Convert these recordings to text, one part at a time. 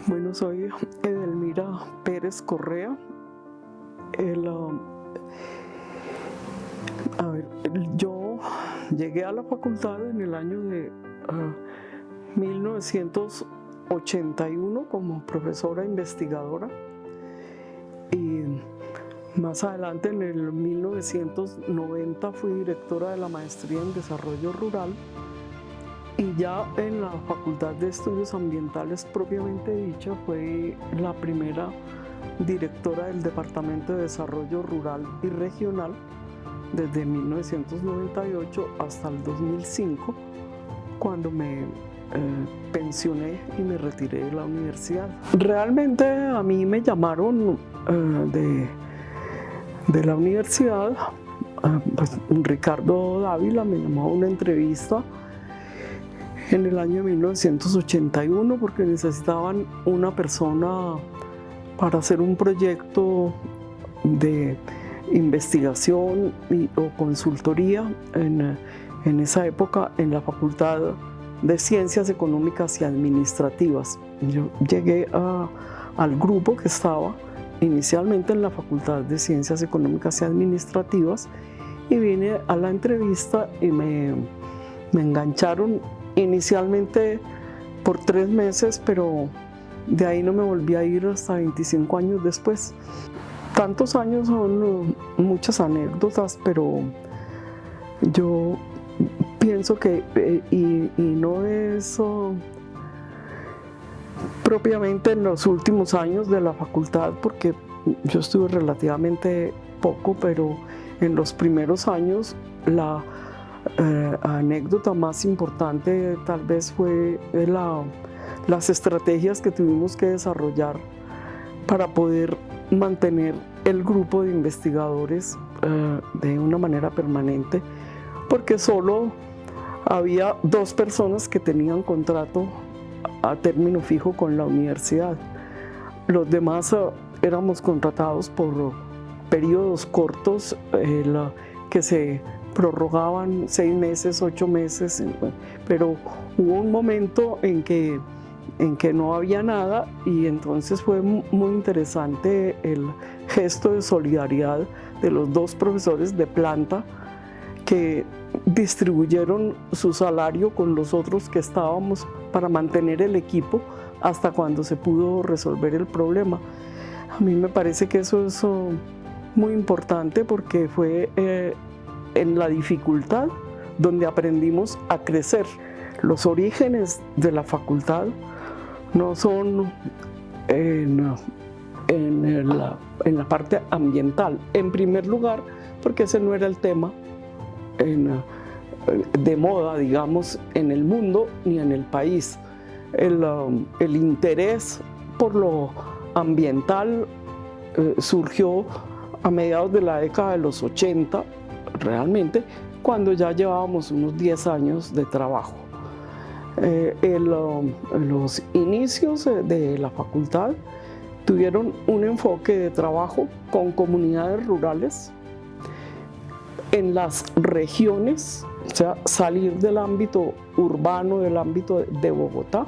Bueno, soy Edelmira Pérez Correa. El, yo llegué a la facultad en el año de 1981 como profesora investigadora y más adelante en el 1990 fui directora de la maestría en desarrollo rural. Y ya en la Facultad de Estudios Ambientales propiamente dicha, fue la primera directora del Departamento de Desarrollo Rural y Regional desde 1998 hasta el 2005, cuando me pensioné y me retiré de la universidad. Realmente a mí me llamaron de la universidad, pues Ricardo Dávila me llamó a una entrevista en el año 1981 porque necesitaban una persona para hacer un proyecto de investigación o consultoría en esa época en la Facultad de Ciencias Económicas y Administrativas. Yo llegué al grupo que estaba inicialmente en la Facultad de Ciencias Económicas y Administrativas y vine a la entrevista y me engancharon inicialmente por 3 meses, pero de ahí no me volví a ir hasta 25 años después. Tantos años son muchas anécdotas, pero yo pienso que, y no es propiamente en los últimos años de la facultad, porque yo estuve relativamente poco, pero en los primeros años la anécdota más importante tal vez fue las estrategias que tuvimos que desarrollar para poder mantener el grupo de investigadores de una manera permanente, porque solo había 2 personas que tenían contrato a término fijo con la universidad. Los demás éramos contratados por periodos cortos que se prorrogaban 6 meses, 8 meses, pero hubo un momento en que no había nada y entonces fue muy interesante el gesto de solidaridad de los 2 profesores de planta que distribuyeron su salario con los otros que estábamos para mantener el equipo hasta cuando se pudo resolver el problema. A mí me parece que eso es muy importante porque fue en la dificultad donde aprendimos a crecer. Los orígenes de la facultad no son en la parte ambiental, en primer lugar, porque ese no era el tema de moda, digamos, en el mundo ni en el país. El interés por lo ambiental surgió a mediados de la década de los 80, realmente, cuando ya llevábamos unos 10 años de trabajo. Los inicios de la facultad tuvieron un enfoque de trabajo con comunidades rurales en las regiones, o sea, salir del ámbito urbano, del ámbito de Bogotá,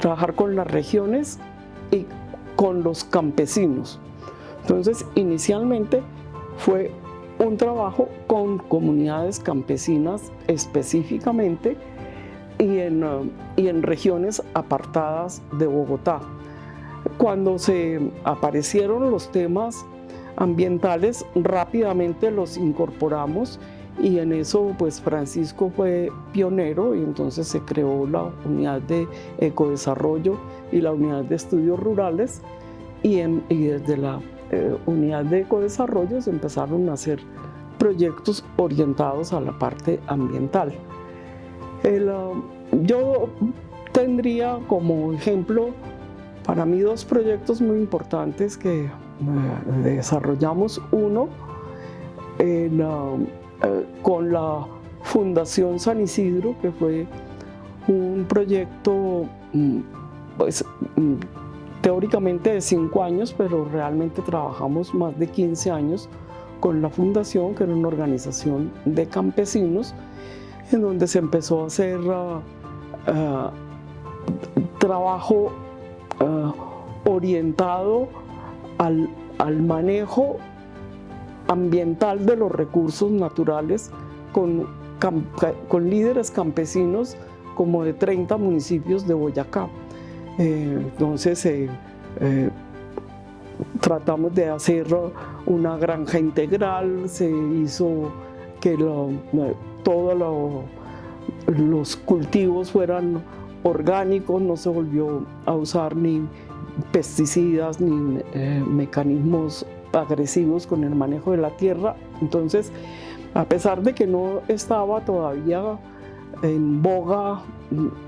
trabajar con las regiones y con los campesinos. Entonces, inicialmente fue un trabajo con comunidades campesinas específicamente y en regiones apartadas de Bogotá. Cuando se aparecieron los temas ambientales, rápidamente los incorporamos y en eso pues Francisco fue pionero y entonces se creó la unidad de ecodesarrollo y la unidad de estudios rurales y desde la unidad de ecodesarrollo se empezaron a hacer proyectos orientados a la parte ambiental. Yo tendría como ejemplo para mí 2 proyectos muy importantes que desarrollamos. Uno con la Fundación San Isidro, que fue un proyecto pues, teóricamente de 5 años, pero realmente trabajamos más de 15 años con la fundación, que era una organización de campesinos, en donde se empezó a hacer trabajo orientado al manejo ambiental de los recursos naturales con líderes campesinos como de 30 municipios de Boyacá. Entonces tratamos de hacer una granja integral, se hizo que todos los cultivos fueran orgánicos, no se volvió a usar ni pesticidas ni mecanismos agresivos con el manejo de la tierra. Entonces, a pesar de que no estaba todavía en boga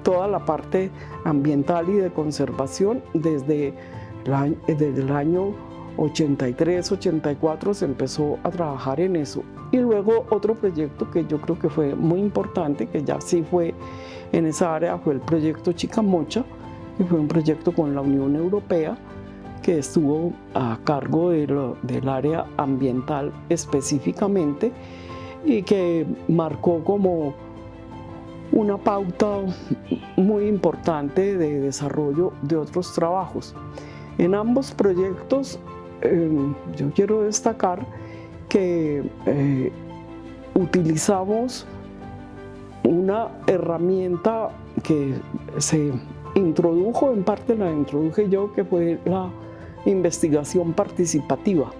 toda la parte ambiental y de conservación, desde el año 83, 84 se empezó a trabajar en eso. Y luego otro proyecto que yo creo que fue muy importante, que ya sí fue en esa área, fue el proyecto Chicamocha, que fue un proyecto con la Unión Europea que estuvo a cargo del área ambiental específicamente y que marcó como una pauta muy importante de desarrollo de otros trabajos. En ambos proyectos yo quiero destacar que utilizamos una herramienta que se introdujo, en parte la introduje yo, que fue la investigación participativa,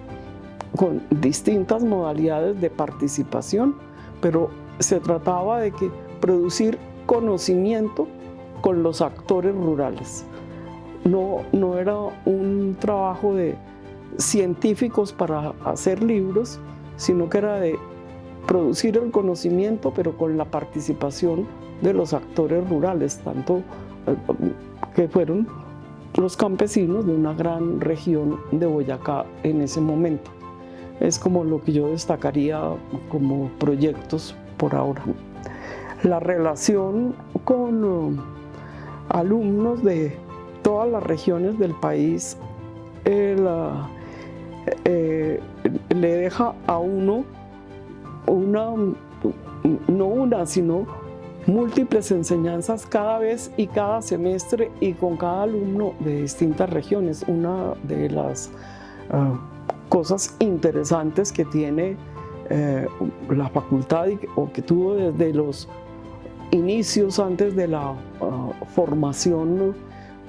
con distintas modalidades de participación, pero se trataba de producir conocimiento con los actores rurales. No era un trabajo de científicos para hacer libros, sino que era de producir el conocimiento, pero con la participación de los actores rurales, tanto que fueron los campesinos de una gran región de Boyacá en ese momento. Es como lo que yo destacaría como proyectos por ahora. La relación con alumnos de todas las regiones del país le deja a uno sino múltiples enseñanzas cada vez y cada semestre y con cada alumno de distintas regiones. Una de las cosas interesantes que tiene la facultad o que tuvo desde los inicios, antes de la formación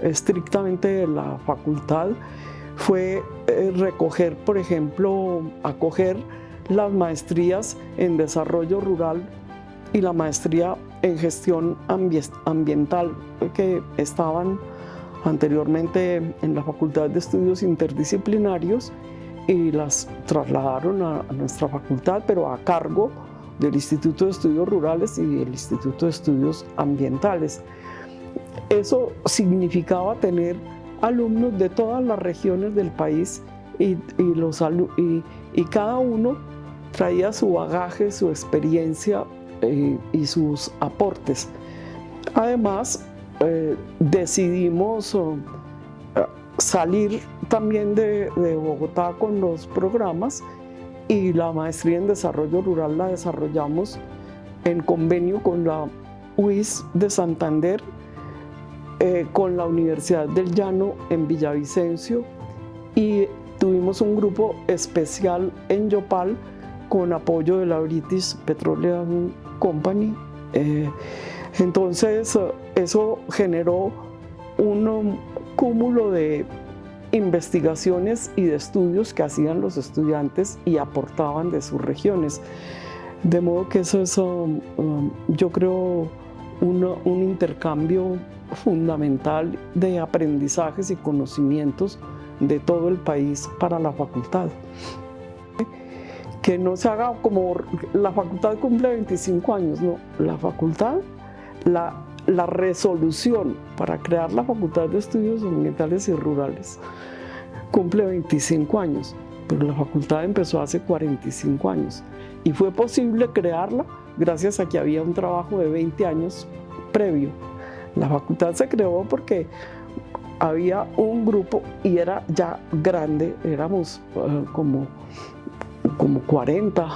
estrictamente de la facultad, fue recoger, por ejemplo, acoger las maestrías en desarrollo rural y la maestría en gestión ambiental que estaban anteriormente en la Facultad de Estudios Interdisciplinarios y las trasladaron a nuestra facultad, pero a cargo del Instituto de Estudios Rurales y del Instituto de Estudios Ambientales. Eso significaba tener alumnos de todas las regiones del país y cada uno traía su bagaje, su experiencia y sus aportes. Además, decidimos salir también de Bogotá con los programas, y la maestría en desarrollo rural la desarrollamos en convenio con la UIS de Santander, con la Universidad del Llano en Villavicencio, y tuvimos un grupo especial en Yopal con apoyo de la British Petroleum Company. Entonces eso generó un cúmulo de investigaciones y de estudios que hacían los estudiantes y aportaban de sus regiones. De modo que eso es, yo creo, un intercambio fundamental de aprendizajes y conocimientos de todo el país para la facultad. Que no se haga como la facultad cumple 25 años, no, la facultad, la resolución para crear la Facultad de Estudios Ambientales y Rurales cumple 25 años, pero la facultad empezó hace 45 años y fue posible crearla gracias a que había un trabajo de 20 años previo. La facultad se creó porque había un grupo y era ya grande, éramos como 40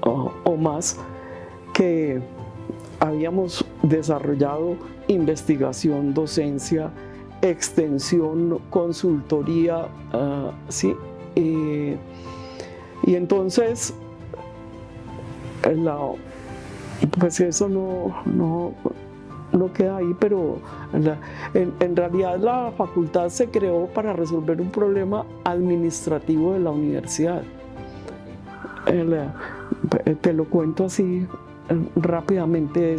o más, que habíamos desarrollado investigación, docencia, extensión, consultoría, ¿sí? Y entonces, pues eso no queda ahí, pero en realidad la facultad se creó para resolver un problema administrativo de la universidad. Te lo cuento así rápidamente.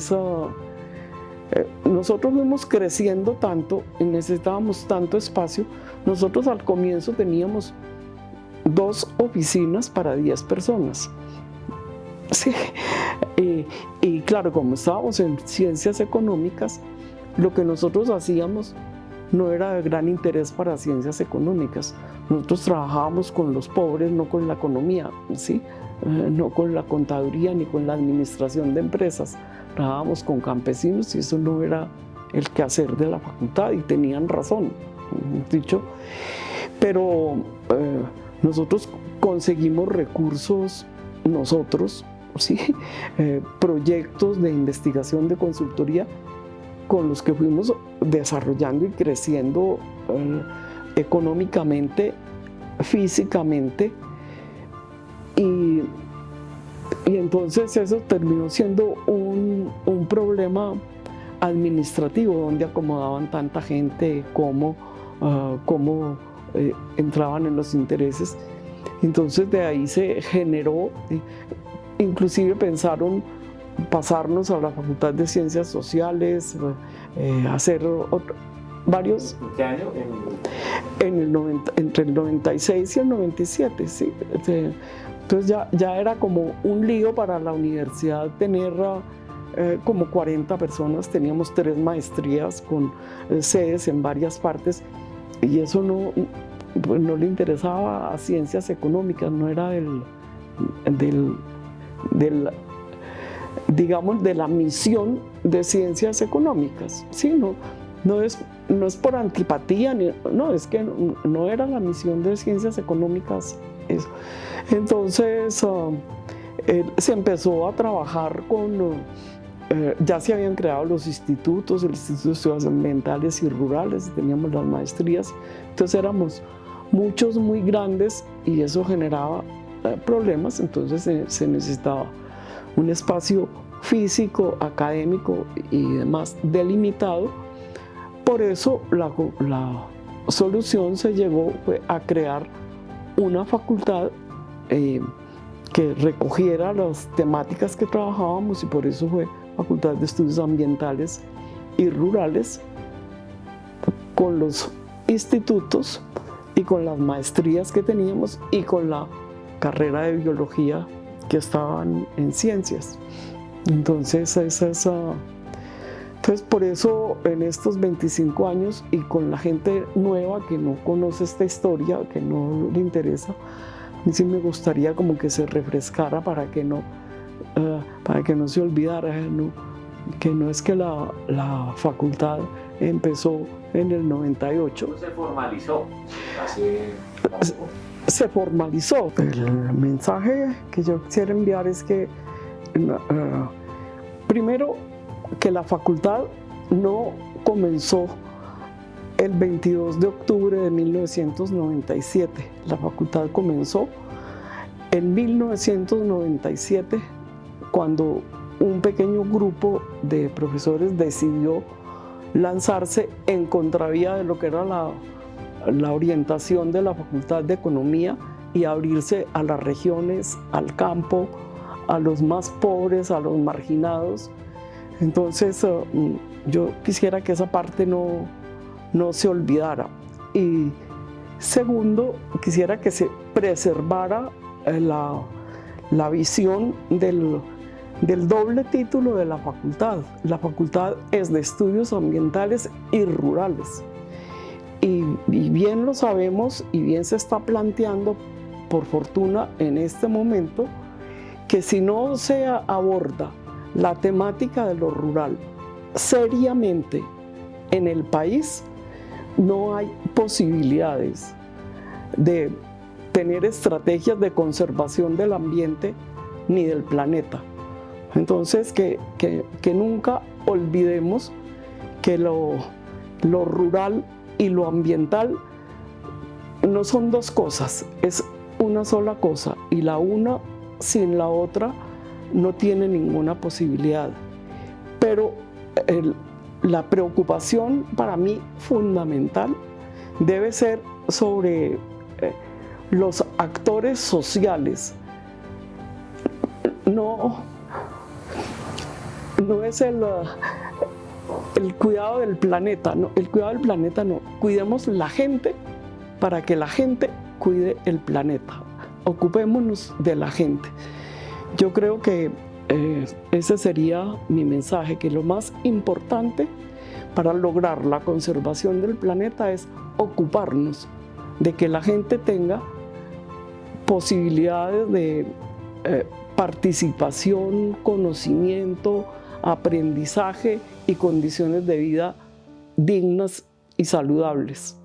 Nosotros fuimos creciendo tanto y necesitábamos tanto espacio. Nosotros al comienzo teníamos 2 oficinas para 10 personas. Sí. Y claro, como estábamos en ciencias económicas, lo que nosotros hacíamos no era de gran interés para ciencias económicas. Nosotros trabajábamos con los pobres, no con la economía, ¿sí? No con la contaduría ni con la administración de empresas. Trabajábamos con campesinos y eso no era el quehacer de la facultad, y tenían razón, dicho. Pero nosotros conseguimos recursos, ¿sí? Proyectos de investigación, de consultoría, con los que fuimos desarrollando y creciendo económicamente, físicamente, y entonces eso terminó siendo un problema administrativo, donde acomodaban tanta gente, cómo entraban en los intereses. Entonces de ahí se generó, inclusive pensaron pasarnos a la Facultad de Ciencias Sociales, hacer varios... ¿En qué año? Entre el 96 y el 97, sí. Entonces ya era como un lío para la universidad tener como 40 personas. Teníamos 3 maestrías con sedes en varias partes, y eso pues no le interesaba a ciencias económicas, no era digamos, de la misión de ciencias económicas, ¿sí? No es por antipatía, no, es que no era la misión de ciencias económicas eso. Entonces se empezó a trabajar ya se habían creado los institutos, el Instituto de Estudios Ambientales y Rurales, teníamos las maestrías, entonces éramos muchos, muy grandes, y eso generaba problemas. Entonces se necesitaba un espacio físico, académico y demás delimitado. Por eso la solución se llegó a crear una facultad que recogiera las temáticas que trabajábamos, y por eso fue Facultad de Estudios Ambientales y Rurales, con los institutos y con las maestrías que teníamos y con la carrera de biología que estaban en ciencias. Entonces entonces por eso en estos 25 años, y con la gente nueva que no conoce esta historia, que no le interesa, a mí sí me gustaría como que se refrescara para que no se olvidara, que no es que la facultad empezó en el 98. ¿Cómo se formalizó? Se formalizó. El mensaje que yo quisiera enviar es que primero, que la facultad no comenzó el 22 de octubre de 1997. La facultad comenzó en 1997, cuando un pequeño grupo de profesores decidió lanzarse en contravía de lo que era la orientación de la Facultad de Economía, y abrirse a las regiones, al campo, a los más pobres, a los marginados. Entonces yo quisiera que esa parte no se olvidara. Y segundo, quisiera que se preservara la visión del doble título de la facultad. La facultad es de Estudios Ambientales y Rurales. Y bien lo sabemos, y bien se está planteando, por fortuna, en este momento, que si no se aborda la temática de lo rural seriamente en el país, no hay posibilidades de tener estrategias de conservación del ambiente ni del planeta. Entonces, que nunca olvidemos que lo rural y lo ambiental no son dos cosas, es una sola cosa, y la una sin la otra no tiene ninguna posibilidad. Pero la preocupación para mí fundamental debe ser sobre los actores sociales. No es el cuidado del planeta, no, el cuidado del planeta no. Cuidemos la gente para que la gente cuide el planeta. Ocupémonos de la gente. Yo creo que ese sería mi mensaje, que lo más importante para lograr la conservación del planeta es ocuparnos de que la gente tenga posibilidades de participación, conocimiento, aprendizaje y condiciones de vida dignas y saludables.